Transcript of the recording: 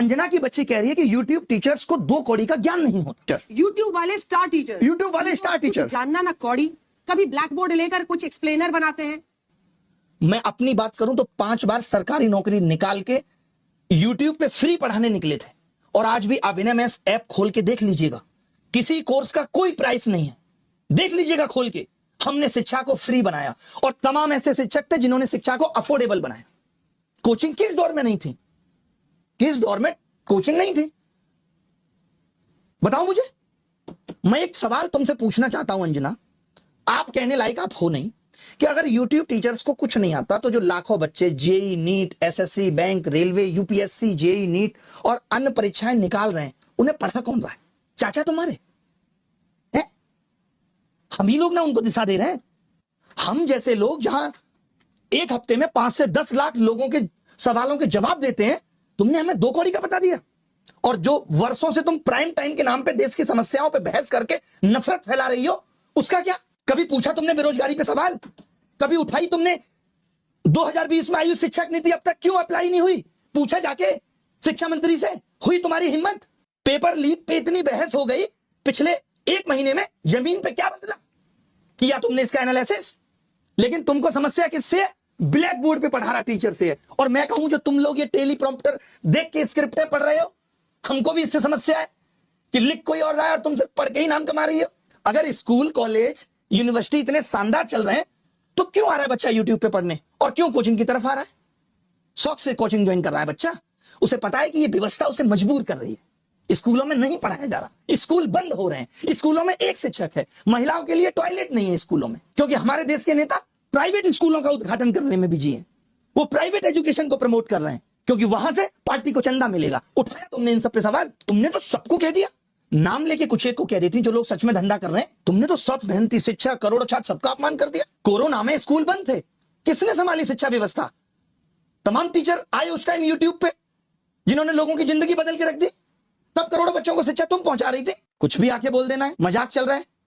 अंजना की बच्ची कह रही है कि YouTube टीचर्स को 2 कौड़ी का ज्ञान नहीं होता। YouTube वाले स्टार टीचर जानना ना कौड़ी, कभी ब्लैक बोर्ड लेकर कुछ एक्सप्लेनर बनाते हैं। मैं अपनी बात करूं तो 5 बार सरकारी नौकरी निकाल के YouTube पे फ्री पढ़ाने निकले थे, और आज भी अभिनय मैथ्स ऐप खोल के देख लीजिएगा, किसी कोर्स का कोई प्राइस नहीं है। देख लीजिएगा खोल के, हमने शिक्षा को फ्री बनाया और तमाम ऐसे शिक्षक थे जिन्होंने शिक्षा को अफोर्डेबल बनाया। कोचिंग किस दौर में नहीं थी? किस दौर में कोचिंग नहीं थी? बताओ मुझे। मैं एक सवाल तुमसे पूछना चाहता हूं अंजना, आप कहने लायक आप हो नहीं कि अगर YouTube टीचर्स को कुछ नहीं आता तो जो लाखों बच्चे JEE NEET, SSC, bank, railway, UPSC, JEE NEET और अन्य परीक्षाएं निकाल रहे हैं, उन्हें पढ़ा कौन रहा है? चाचा तुम्हारे हैं? हम ही लोग ना उनको दिशा दे रहे हैं। हम जैसे लोग जहां एक हफ्ते में 5 से 10 लाख लोगों के सवालों के जवाब देते हैं, तुमने हमें 2 कौड़ी का बता दिया। और जो वर्षों से तुम प्राइम टाइम के नाम पे देश की समस्याओं पे बहस करके नफरत फैला रही हो, उसका क्या? कभी पूछा तुमने बेरोजगारी पे सवाल? कभी उठाई तुमने 2020 में आयु शिक्षक नीति अब तक क्यों अप्लाई नहीं हुई? पूछा जाके शिक्षा मंत्री से? हुई तुम्हारी हिम्मत? पेपर लीक पे इतनी बहस हो गई, पिछले 1 महीने में जमीन पे क्या बदला? किया तुमने इसका एनालिसिस? लेकिन तुमको समस्या किससे है? ब्लैक बोर्ड पे पढ़ा रहा टीचर से है। और मैं कहूं जो तुम लोग ये टेलीप्रॉम्प्टर देख के स्क्रिप्टें पढ़ रहे हो, हमको भी इससे समस्या है कि लिख कोई और रहा है और तुम सिर्फ पढ़ के ही नाम कमा रही हो। अगर स्कूल, कॉलेज, यूनिवर्सिटी इतने शानदार चल रहे हैं तो क्यों आ रहा है बच्चा यूट्यूब पे पढ़ने, और क्यों कोचिंग की तरफ आ रहा है? शौक से कोचिंग ज्वाइन कर रहा है बच्चा, उसे पता है कि ये व्यवस्था उसे मजबूर कर रही है। स्कूलों में नहीं पढ़ाया जा रहा, स्कूल बंद हो रहे हैं, स्कूलों में एक शिक्षक है, महिलाओं के लिए टॉयलेट नहीं है स्कूलों में, क्योंकि हमारे देश के नेता प्राइवेट स्कूलों का उद्घाटन करने में बिजी हैं। वो प्राइवेट एजुकेशन को प्रमोट कर रहे हैं क्योंकि वहां से पार्टी को चंदा मिलेगा। उठाया तुमने इन सब पे सवाल? तुमने तो सबको कह दिया, नाम लेके कुछ एक को कह देती जो लोग सच में धंधा कर रहे हैं। तुमने तो सब मेहनती शिक्षक, करोड़ों छात्र, सबका अपमान कर दिया। कोरोना में स्कूल बंद थे, किसने संभाली शिक्षा व्यवस्था? तमाम टीचर आए उस टाइम यूट्यूब पे जिन्होंने लोगों की जिंदगी बदल के रख दी। तब करोड़ों बच्चों को शिक्षा तुम पहुंचा रही थी। कुछ भी आके बोल देना है, मजाक चल रहा है।